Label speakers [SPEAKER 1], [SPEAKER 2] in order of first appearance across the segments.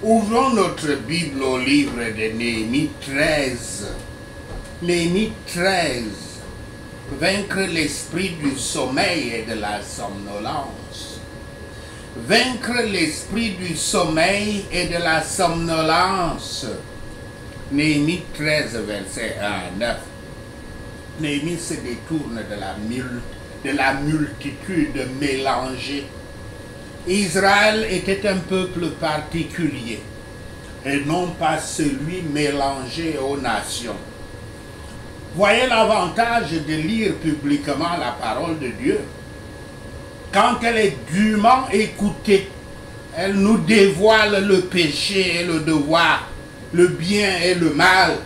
[SPEAKER 1] Ouvrons notre Bible au livre de Néhémie 13. Néhémie 13. Vaincre l'esprit du sommeil et de la somnolence. Vaincre l'esprit du sommeil et de la somnolence. Néhémie 13, verset 1 à 9. Néhémie se détourne de la multitude mélangée. Israël était un peuple particulier et non pas celui mélangé aux nations. Voyez l'avantage de lire publiquement la parole de Dieu. Quand elle est dûment écoutée, elle nous dévoile le péché et le devoir, le bien et le mal,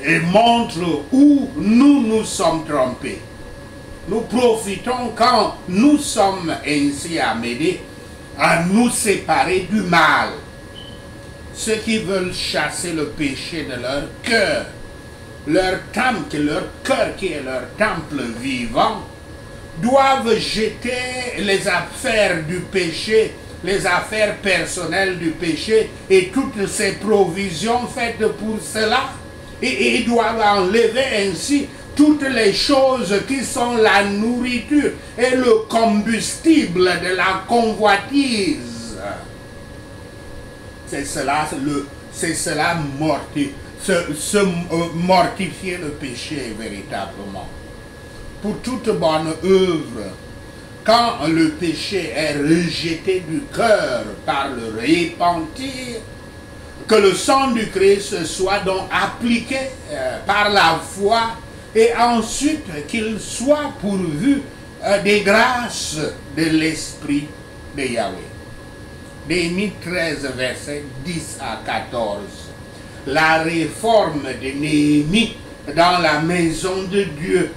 [SPEAKER 1] et montre où nous nous sommes trompés. Nous profitons quand nous sommes ainsi amenés à nous séparer du mal. Ceux qui veulent chasser le péché de leur cœur, leur cœur qui est leur temple vivant, doivent jeter les affaires du péché, les affaires personnelles du péché et toutes ces provisions faites pour cela. Et ils doivent enlever ainsi toutes les choses qui sont la nourriture et le combustible de la convoitise. C'est cela mortifier le péché véritablement. Pour toute bonne œuvre, quand le péché est rejeté du cœur par le repentir, que le sang du Christ soit donc appliqué par la foi et ensuite qu'il soit pourvu des grâces de l'Esprit de Yahweh. Néhémie 13, versets 10 à 14. La réforme de Néhémie dans la maison de Dieu.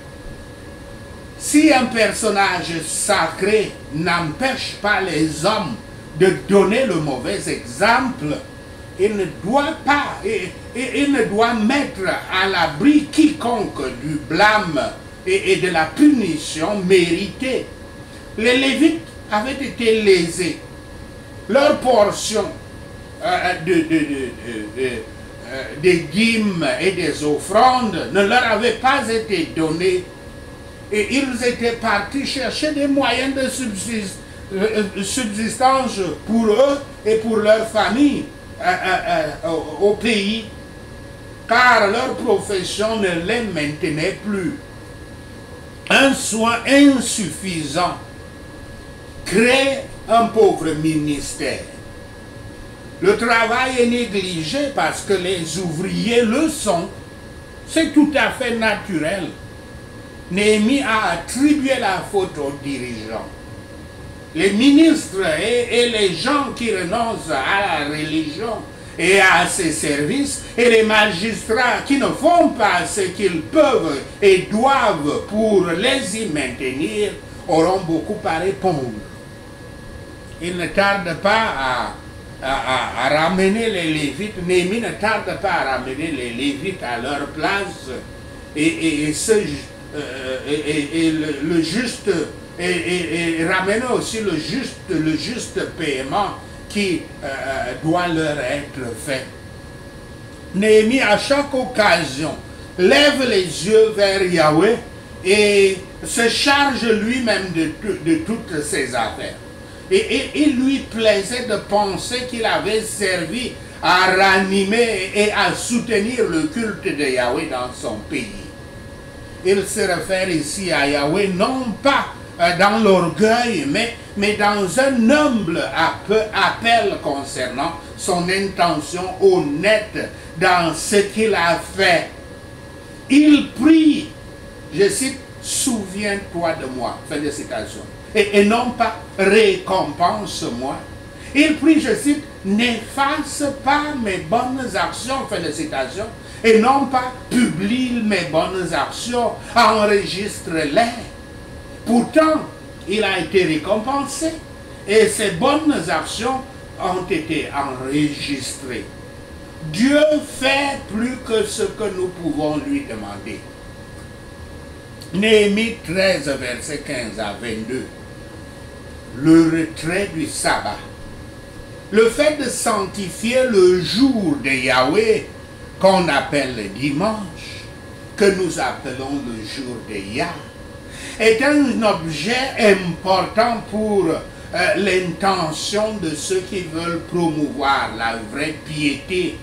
[SPEAKER 1] Si un personnage sacré n'empêche pas les hommes de donner le mauvais exemple, il ne doit mettre à l'abri quiconque du blâme et de la punition méritée. Les Lévites avaient été lésés. Leur portion des dîmes et des offrandes ne leur avait pas été donnée. Et ils étaient partis chercher des moyens de subsistance pour eux et pour leur famille au pays, car leur profession ne les maintenait plus. Un soin insuffisant crée un pauvre ministère. Le travail est négligé parce que les ouvriers le sont. C'est tout à fait naturel. Néhémie a attribué la faute aux dirigeants. Les ministres et les gens qui renoncent à la religion et à ses services, et les magistrats qui ne font pas ce qu'ils peuvent et doivent pour les y maintenir, auront beaucoup à répondre. Il ne tarde pas à ramener les Lévites, Néhémie ne tarde pas à ramener les Lévites à leur place et ramener aussi le juste paiement qui doit leur être fait. Néhémie, à chaque occasion, lève les yeux vers Yahweh et se charge lui-même de toutes ses affaires. Et il lui plaisait de penser qu'il avait servi à ranimer et à soutenir le culte de Yahweh dans son pays. Il se réfère ici à Yahweh non pas dans l'orgueil, mais dans un humble appel concernant son intention honnête dans ce qu'il a fait. Il prie, je cite, « Souviens-toi de moi », fin de citation, et non pas « Récompense-moi ». Il prie, je cite, « N'efface pas mes bonnes actions », fin de citation, et non pas « Publie mes bonnes actions, enregistre-les ». Pourtant, il a été récompensé et ses bonnes actions ont été enregistrées. Dieu fait plus que ce que nous pouvons lui demander. Néhémie 13, verset 15 à 22. Le retrait du sabbat. le fait de sanctifier le jour de Yahweh, qu'on appelle le dimanche, que nous appelons le jour de Yah, est un objet important pour l'intention de ceux qui veulent promouvoir la vraie piété.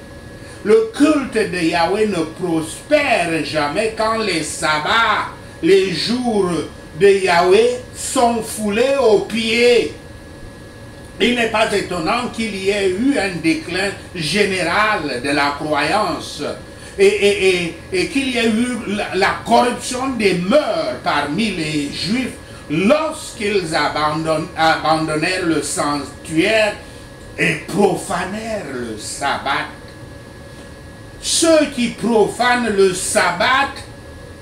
[SPEAKER 1] Le culte de Yahweh ne prospère jamais quand les sabbats, les jours de Yahweh sont foulés aux pieds. Il n'est pas étonnant qu'il y ait eu un déclin général de la croyance et qu'il y ait eu la corruption des mœurs parmi les Juifs lorsqu'ils abandonnèrent le sanctuaire et profanèrent le sabbat. Ceux qui profanent le sabbat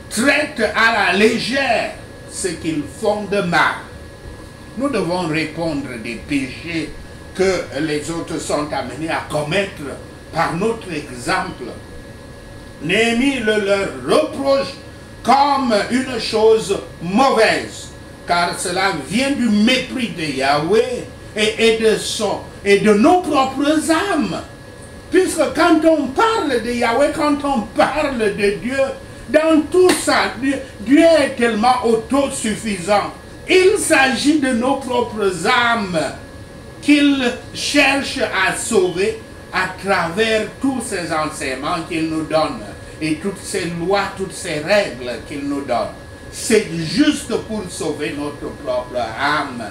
[SPEAKER 1] traitent à la légère ce qu'ils font de mal. Nous devons répondre des péchés que les autres sont amenés à commettre par notre exemple. Néhémie le leur reproche comme une chose mauvaise, car cela vient du mépris de Yahweh et de nos propres âmes. Puisque quand on parle de Yahweh, quand on parle de Dieu, dans tout ça, Dieu est tellement autosuffisant. Il s'agit de nos propres âmes qu'il cherche à sauver à travers tous ces enseignements qu'il nous donne et toutes ces lois, toutes ces règles qu'il nous donne. C'est juste pour sauver notre propre âme.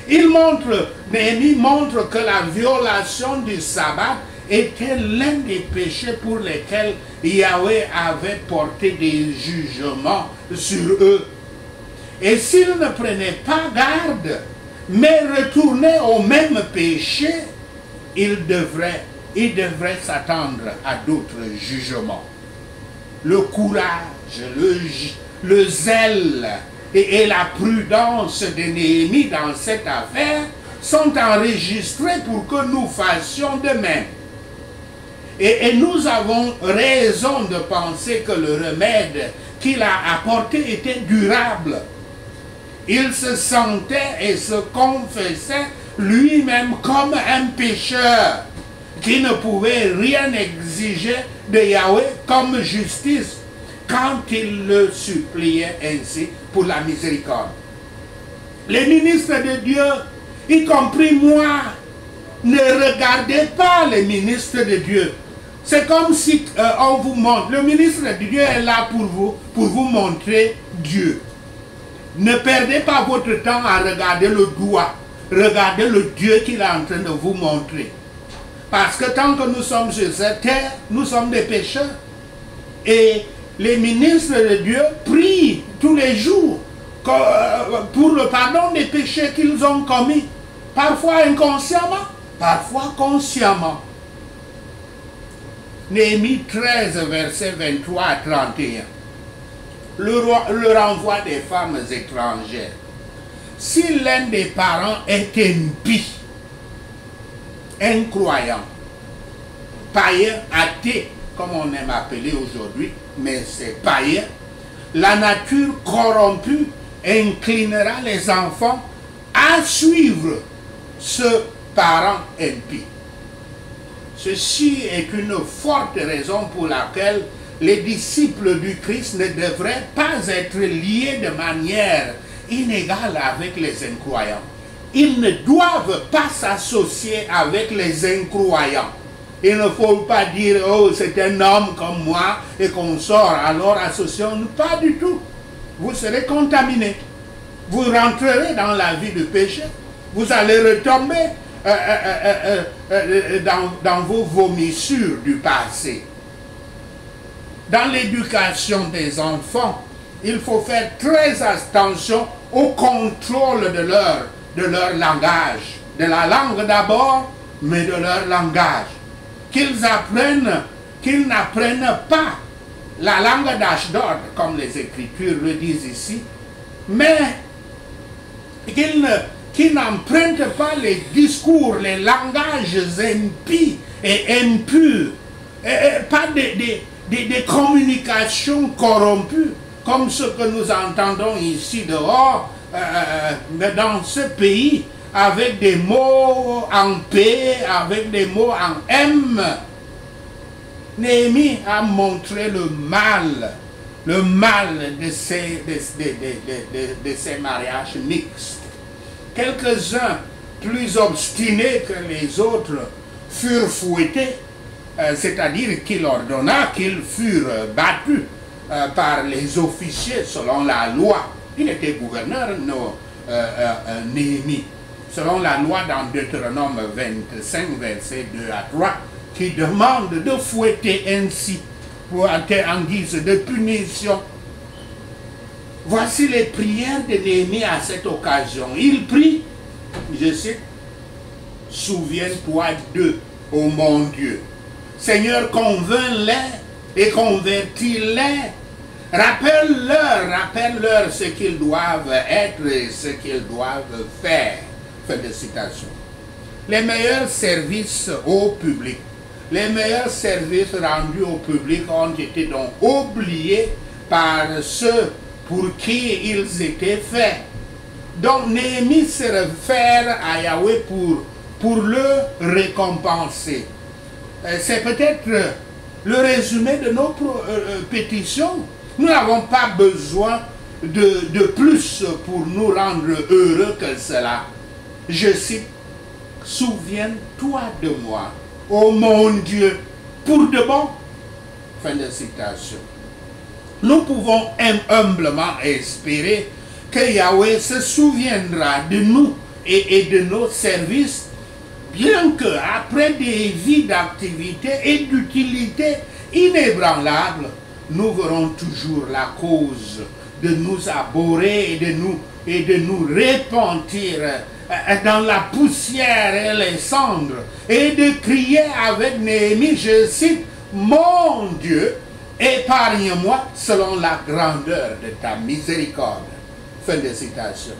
[SPEAKER 1] Néhémie montre que la violation du sabbat était l'un des péchés pour lesquels Yahweh avait porté des jugements sur eux. Et s'ils ne prenaient pas garde, mais retournaient au même péché, ils devraient s'attendre à d'autres jugements. Le courage, le zèle et la prudence de Néhémie dans cette affaire sont enregistrés pour que nous fassions de même. Et nous avons raison de penser que le remède qu'il a apporté était durable. Il se sentait et se confessait lui-même comme un pécheur qui ne pouvait rien exiger de Yahweh comme justice quand il le suppliait ainsi pour la miséricorde. Les ministres de Dieu, y compris moi, ne regardez pas les ministres de Dieu. C'est comme si on vous montre, le ministre de Dieu est là pour vous montrer Dieu. Ne perdez pas votre temps à regarder le doigt. Regardez le Dieu qu'il est en train de vous montrer. Parce que tant que nous sommes sur cette terre, nous sommes des pécheurs. Et les ministres de Dieu prient tous les jours pour le pardon des péchés qu'ils ont commis. Parfois inconsciemment, parfois consciemment. Néhémie 13, versets 23 à 31. Le renvoi des femmes étrangères. Si l'un des parents est impie, incroyant, païen, athée, comme on aime appeler aujourd'hui, mais c'est païen, la nature corrompue inclinera les enfants à suivre ce parent impie. Ceci est une forte raison pour laquelle les disciples du Christ ne devraient pas être liés de manière inégale avec les incroyants. Ils ne doivent pas s'associer avec les incroyants. Il ne faut pas dire, oh, c'est un homme comme moi et qu'on sort, alors associons-nous. Pas du tout. Vous serez contaminés. Vous rentrerez dans la vie de péché. Vous allez retomber dans vos vomissures du passé. Dans l'éducation des enfants, il faut faire très attention au contrôle de leur langage. De la langue d'abord, mais de leur langage. Qu'ils n'apprennent pas la langue d'Ashdod, comme les Écritures le disent ici, mais qu'ils n'empruntent pas les discours, les langages impies et impurs, pas des communications corrompues, comme ce que nous entendons ici dehors, dans ce pays, avec des mots en P, avec des mots en M. Néhémie a montré le mal de ces mariages mixtes. Quelques-uns plus obstinés que les autres furent fouettés, c'est-à-dire qu'il ordonna qu'ils furent battus par les officiers selon la loi. Il était gouverneur, Néhémie, selon la loi dans Deutéronome 25, versets 2 à 3, qui demande de fouetter ainsi en guise de punition. Voici les prières de Néhémie à cette occasion. Il prie, je cite, « Souviens-toi d'eux, ô mon Dieu. Seigneur, convainc-les et convertis-les. Rappelle-leur ce qu'ils doivent être et ce qu'ils doivent faire. » Fin de citation. Les meilleurs services au public, les meilleurs services rendus au public ont été donc oubliés par ceux pour qui ils étaient faits. Donc Néhémie se réfère à Yahweh pour le récompenser. C'est peut-être le résumé de nos pétitions. Nous n'avons pas besoin de plus pour nous rendre heureux que cela. Je cite, « Souviens-toi de moi, ô mon Dieu, pour de bon. » Fin de citation. Nous pouvons humblement espérer que Yahweh se souviendra de nous et de nos services, bien que après des vies d'activité et d'utilité inébranlables, nous verrons toujours la cause de nous abhorrer et de nous repentir dans la poussière et les cendres, et de crier avec Néhémie, je cite, « Mon Dieu, épargne-moi selon la grandeur de ta miséricorde. » Fin de citation.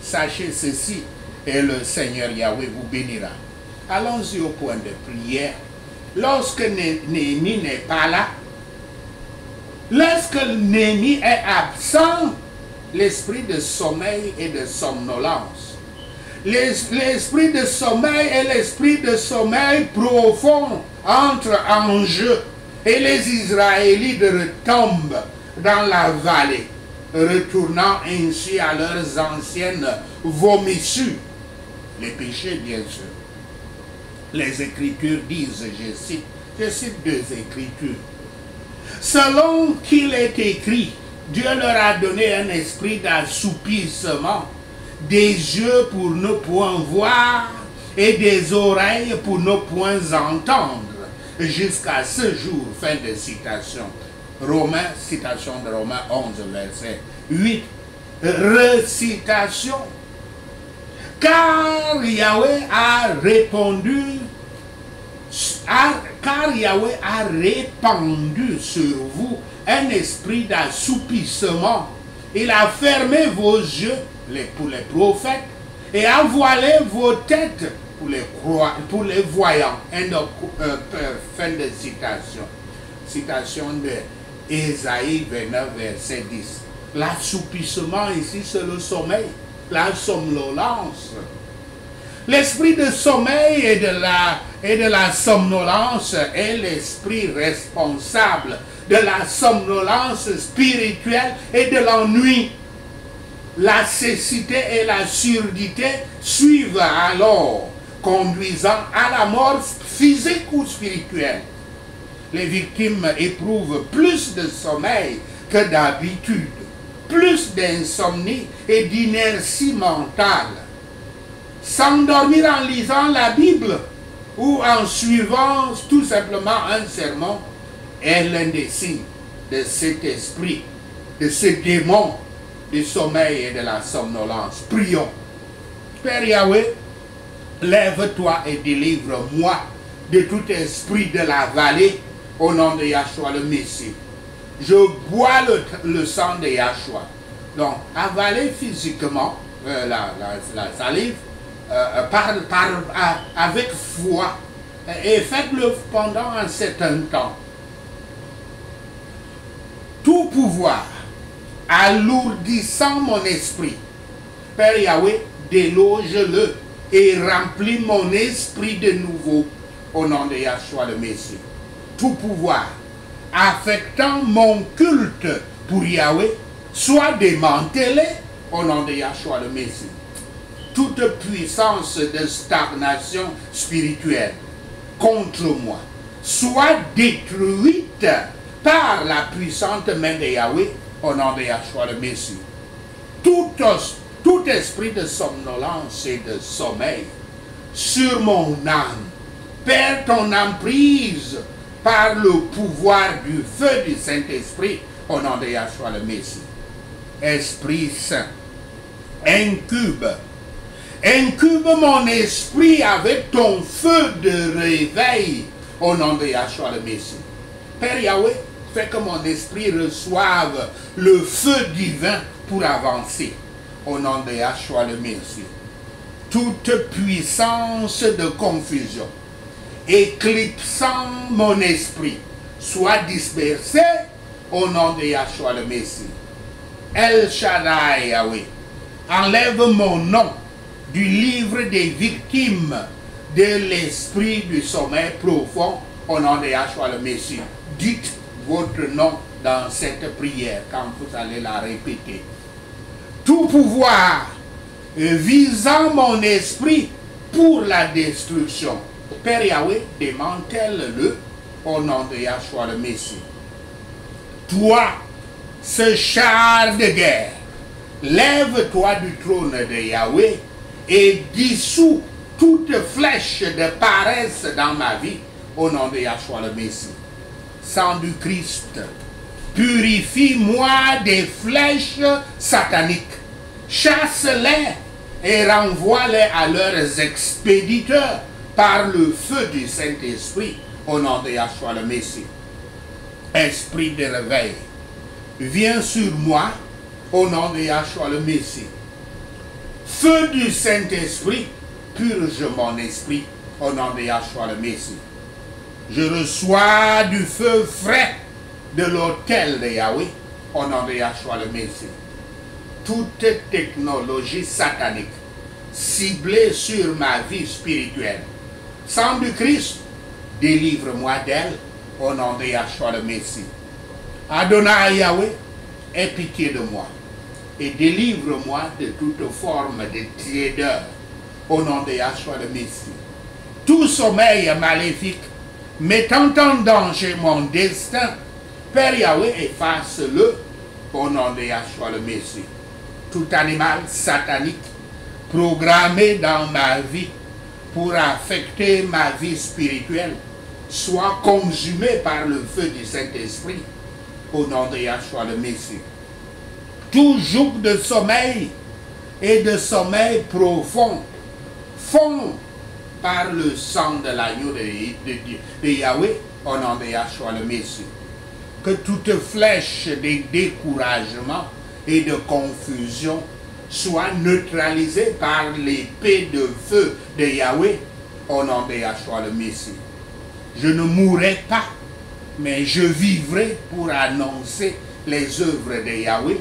[SPEAKER 1] Sachez ceci, et le Seigneur Yahweh vous bénira. Allons-y au point de prière. Lorsque Néhémie n'est pas là, lorsque Néhémie est absent, l'esprit de sommeil et de somnolence, l'esprit de sommeil et l'esprit de sommeil profond entrent en jeu, et les Israélites retombent dans la vallée, retournant ainsi à leurs anciennes vomissures. Les péchés, bien sûr. Les Écritures disent, je cite deux Écritures. Selon qu'il est écrit, Dieu leur a donné un esprit d'assoupissement, des yeux pour ne point voir et des oreilles pour ne point entendre, jusqu'à ce jour. Fin de citation. Romains, citation de Romains 11, verset 8. Recitation. Car Yahweh a répandu sur vous un esprit d'assoupissement. Il a fermé vos yeux pour les prophètes et a voilé vos têtes pour les voyants. Fin de citation. Citation de Ésaïe 29, verset 10. L'assoupissement ici, c'est le sommeil, la somnolence. L'esprit de sommeil et de la somnolence est l'esprit responsable de la somnolence spirituelle et de l'ennui. La cécité et la surdité suivent alors, conduisant à la mort physique ou spirituelle. Les victimes éprouvent plus de sommeil que d'habitude, plus d'insomnie et d'inertie mentale. S'endormir en lisant la Bible ou en suivant tout simplement un sermon est l'un des signes de cet esprit, de ce démon du sommeil et de la somnolence. Prions. Père Yahweh, lève-toi et délivre-moi de tout esprit de la vallée au nom de Yahshua le Messie. Je bois le sang de Yahshua. Donc, avalez physiquement la salive avec foi et faites-le pendant un certain temps. Tout pouvoir alourdissant mon esprit, Père Yahweh, déloge-le et remplis mon esprit de nouveau au nom de Yahshua le Messie. Tout pouvoir affectant mon culte pour Yahweh soit démantelé au nom de Yahshua le Messie. Toute puissance de stagnation spirituelle contre moi soit détruite par la puissante main de Yahweh au nom de Yahshua le Messie. Tout esprit de somnolence et de sommeil sur mon âme, perds ton emprise par le pouvoir du feu du Saint-Esprit au nom de Yahshua le Messie. Esprit Saint, incube mon esprit avec ton feu de réveil au nom de Yahshua le Messie. Père Yahweh, fais que mon esprit reçoive le feu divin pour avancer au nom de Yahshua le Messie. Toute puissance de confusion éclipsant mon esprit soit dispersée au nom de Yahshua le Messie. El Shaddai Yahweh, enlève mon nom du livre des victimes de l'esprit du sommeil profond au nom de Yahshua le Messie. Dites votre nom dans cette prière quand vous allez la répéter. Tout pouvoir visant mon esprit pour la destruction, Père Yahweh, démantèle-le au nom de Yahshua le Messie. Toi, ce char de guerre, lève-toi du trône de Yahweh et dissous toute flèche de paresse dans ma vie au nom de Yahshua le Messie. Sang du Christ, purifie-moi des flèches sataniques, chasse-les et renvoie-les à leurs expéditeurs par le feu du Saint-Esprit au nom de Yahshua le Messie. Esprit de réveil, viens sur moi au nom de Yahshua le Messie. Feu du Saint-Esprit, purge mon esprit au nom de Yahshua le Messie. Je reçois du feu frais de l'autel de Yahweh au nom de Yahshua le Messie. Toute technologie satanique ciblée sur ma vie spirituelle, sang du Christ, délivre-moi d'elle au nom de Yahshua le Messie. Adonai Yahweh, aie pitié de moi et délivre-moi de toute forme de tiédeur au nom de Yahshua le Messie. Tout sommeil maléfique mettant en danger mon destin, Père Yahweh, efface-le au nom de Yahshua le Messie. Tout animal satanique programmé dans ma vie pour affecter ma vie spirituelle soit consumé par le feu du Saint-Esprit au nom de Yahshua le Messie. Tout joug de sommeil et de sommeil profond fond par le sang de l'agneau de Yahweh au nom de Yahshua le Messie. Que toute flèche de découragement et de confusion soit neutralisée par l'épée de feu de Yahweh au nom de Yahshua le Messie. Je ne mourrai pas, mais je vivrai pour annoncer les œuvres de Yahweh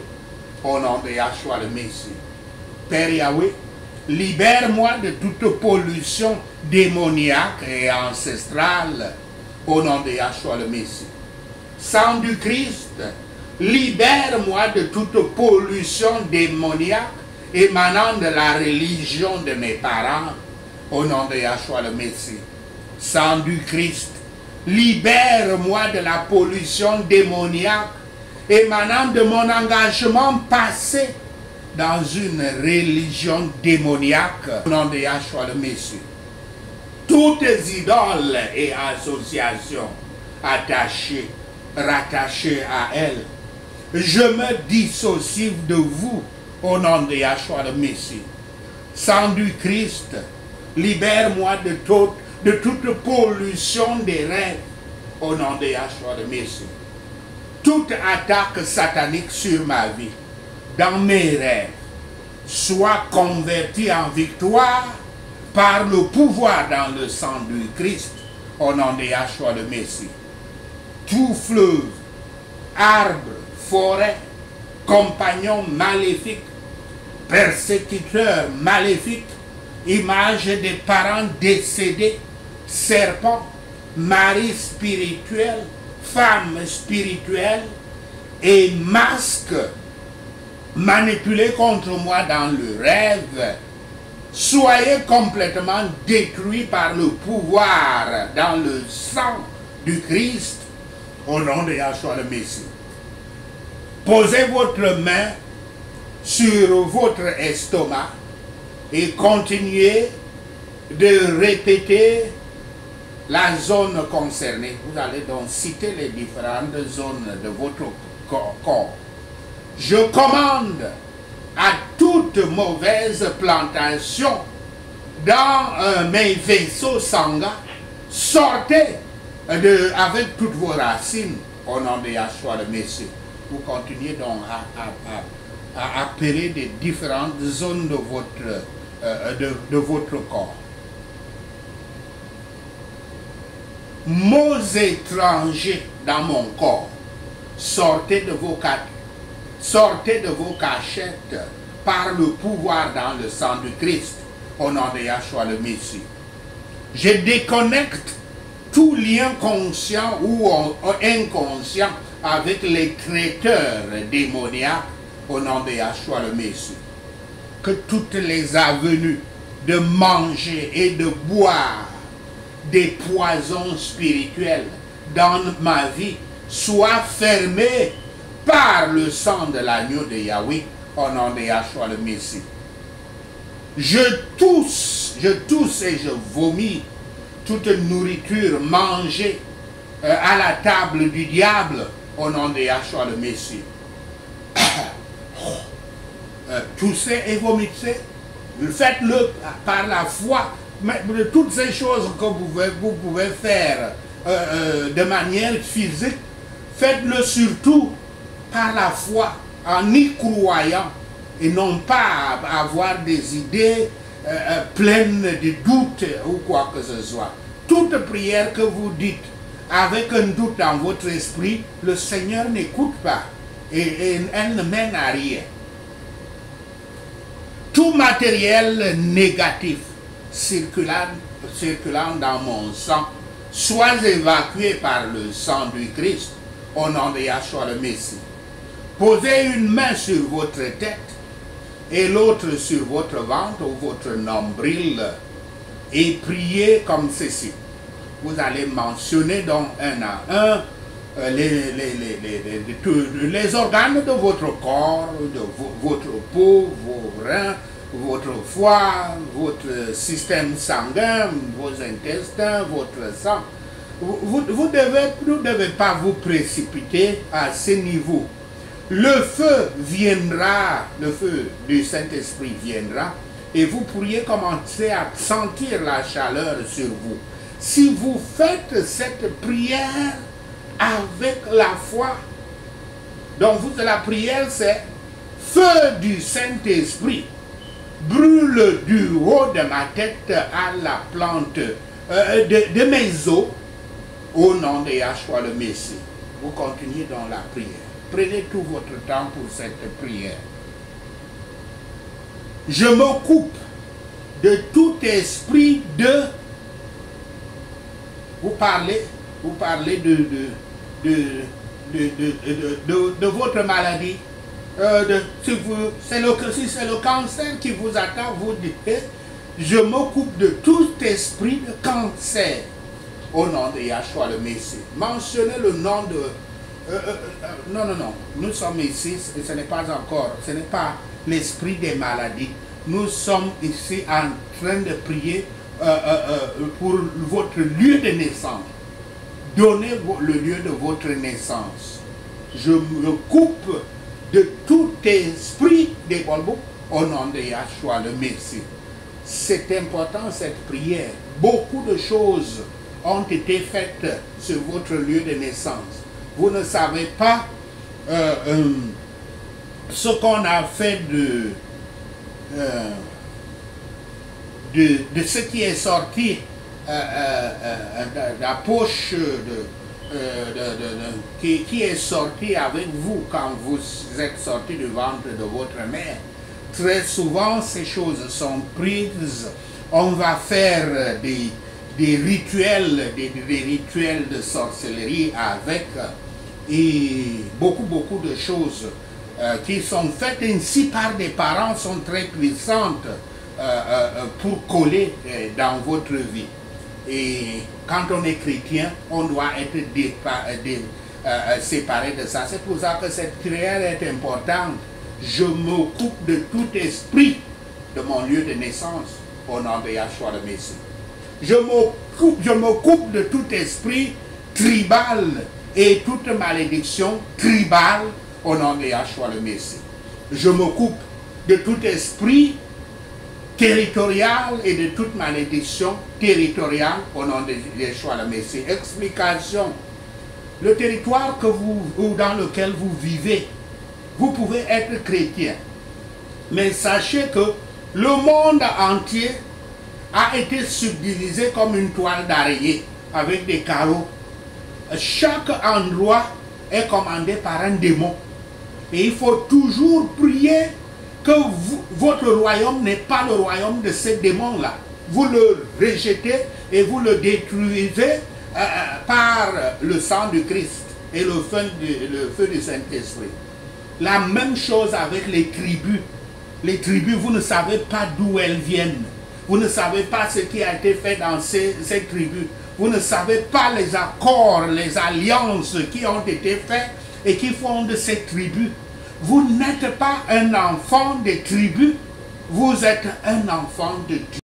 [SPEAKER 1] au nom de Yahshua le Messie. Père Yahweh, libère-moi de toute pollution démoniaque et ancestrale au nom de Yahshua le Messie. Sang du Christ, libère-moi de toute pollution démoniaque émanant de la religion de mes parents au nom de Yahshua le Messie. Sang du Christ, libère-moi de la pollution démoniaque émanant de mon engagement passé dans une religion démoniaque au nom de Yahshua le Messie. Toutes idoles et associations attachées, rattachées à elles, je me dissocie de vous au nom de Yahshua le Messie. Sang du Christ, libère-moi de toute pollution des rêves au nom de Yahshua le Messie. Toute attaque satanique sur ma vie, dans mes rêves, soit convertie en victoire par le pouvoir dans le sang du Christ au nom de Yahshua le Messie. Tout fleuve, arbre, forêt, compagnon maléfique, persécuteur maléfique, image des parents décédés, serpent, mari spirituel, femme spirituelle et masque manipulé contre moi dans le rêve. Soyez complètement détruits par le pouvoir dans le sang du Christ au nom de Yahshua le Messie. Posez votre main sur votre estomac et continuez de répéter la zone concernée. Vous allez donc citer les différentes zones de votre corps. Je commande à toute mauvaise plantation dans mes vaisseaux sanguins, sortez avec toutes vos racines au nom de Yahshua le Messie. Vous continuez donc à appeler des différentes zones de votre corps. Mots étrangers dans mon corps, sortez de vos cachettes par le pouvoir dans le sang du Christ au nom de Yahshua le Messie. Je déconnecte tout lien conscient ou inconscient avec les traiteurs démoniaques au nom de Yahshua le Messie. Que toutes les avenues de manger et de boire des poisons spirituels dans ma vie soient fermées par le sang de l'agneau de Yahweh au nom de Yahshua le Messie. Je tousse et je vomis toute nourriture mangée à la table du diable au nom de Yahshua le Messie. Toussez et vomissez, faites-le par la foi. Mais de toutes ces choses que vous pouvez faire de manière physique, faites-le surtout par la foi, en y croyant, et non pas avoir des idées pleines de doutes ou quoi que ce soit. Toute prière que vous dites avec un doute dans votre esprit, le Seigneur n'écoute pas et elle ne mène à rien. Tout matériel négatif circulant dans mon sang soit évacué par le sang du Christ au nom de Yahshua le Messie. Posez une main sur votre tête et l'autre sur votre ventre ou votre nombril et priez comme ceci. Vous allez mentionner donc un à un les organes de votre corps, de votre peau, vos reins, votre foie, votre système sanguin, vos intestins, votre sang. Vous ne devez pas vous précipiter à ce niveau. Le feu viendra, le feu du Saint-Esprit viendra et vous pourriez commencer à sentir la chaleur sur vous. Si vous faites cette prière avec la foi, donc la prière c'est feu du Saint-Esprit, brûle du haut de ma tête à la plante de mes os au nom de Yahshua le Messie. Vous continuez dans la prière. Prenez tout votre temps pour cette prière. Je me coupe de tout esprit de... Vous parlez de votre maladie. Si c'est le cancer qui vous attend, vous dites, je me coupe de tout esprit de cancer au nom de Yahshua le Messie. Mentionnez le nom de... non, nous sommes ici, ce n'est pas l'esprit des maladies. Nous sommes ici en train de prier pour votre lieu de naissance. Donnez le lieu de votre naissance. Je me coupe de tout esprit des Bolbou au nom de Yahshua le Messie. C'est important cette prière. Beaucoup de choses ont été faites sur votre lieu de naissance. Vous ne savez pas ce qu'on a fait de ce qui est sorti de la poche qui est sorti avec vous quand vous êtes sorti du ventre de votre mère. Très souvent, ces choses sont prises on va faire des rituels, des rituels de sorcellerie avec et beaucoup de choses qui sont faites ainsi par des parents sont très puissantes pour coller dans votre vie. Et quand on est chrétien, on doit être séparé de ça. C'est pour ça que cette prière est importante. Je m'occupe de tout esprit de mon lieu de naissance au nom de Yahshua le Messie. Je m'occupe de tout esprit tribal et toute malédiction tribale au nom de Yahshua le Messie. Je m'occupe de tout esprit territorial et de toute malédiction territoriale au nom de Yahshua le Messie. Explication. Le territoire dans lequel vous vivez, vous pouvez être chrétien. Mais sachez que le monde entier a été subdivisé comme une toile d'araignée avec des carreaux. Chaque endroit est commandé par un démon. Et il faut toujours prier que votre royaume n'est pas le royaume de ces démons-là. Vous le rejetez et vous le détruisez par le sang du Christ et le feu du Saint-Esprit. La même chose avec les tribus. Les tribus, vous ne savez pas d'où elles viennent. Vous ne savez pas ce qui a été fait dans ces tribus. Vous ne savez pas les accords, les alliances qui ont été faits et qui fondent ces tribus. Vous n'êtes pas un enfant des tribus, vous êtes un enfant de Dieu.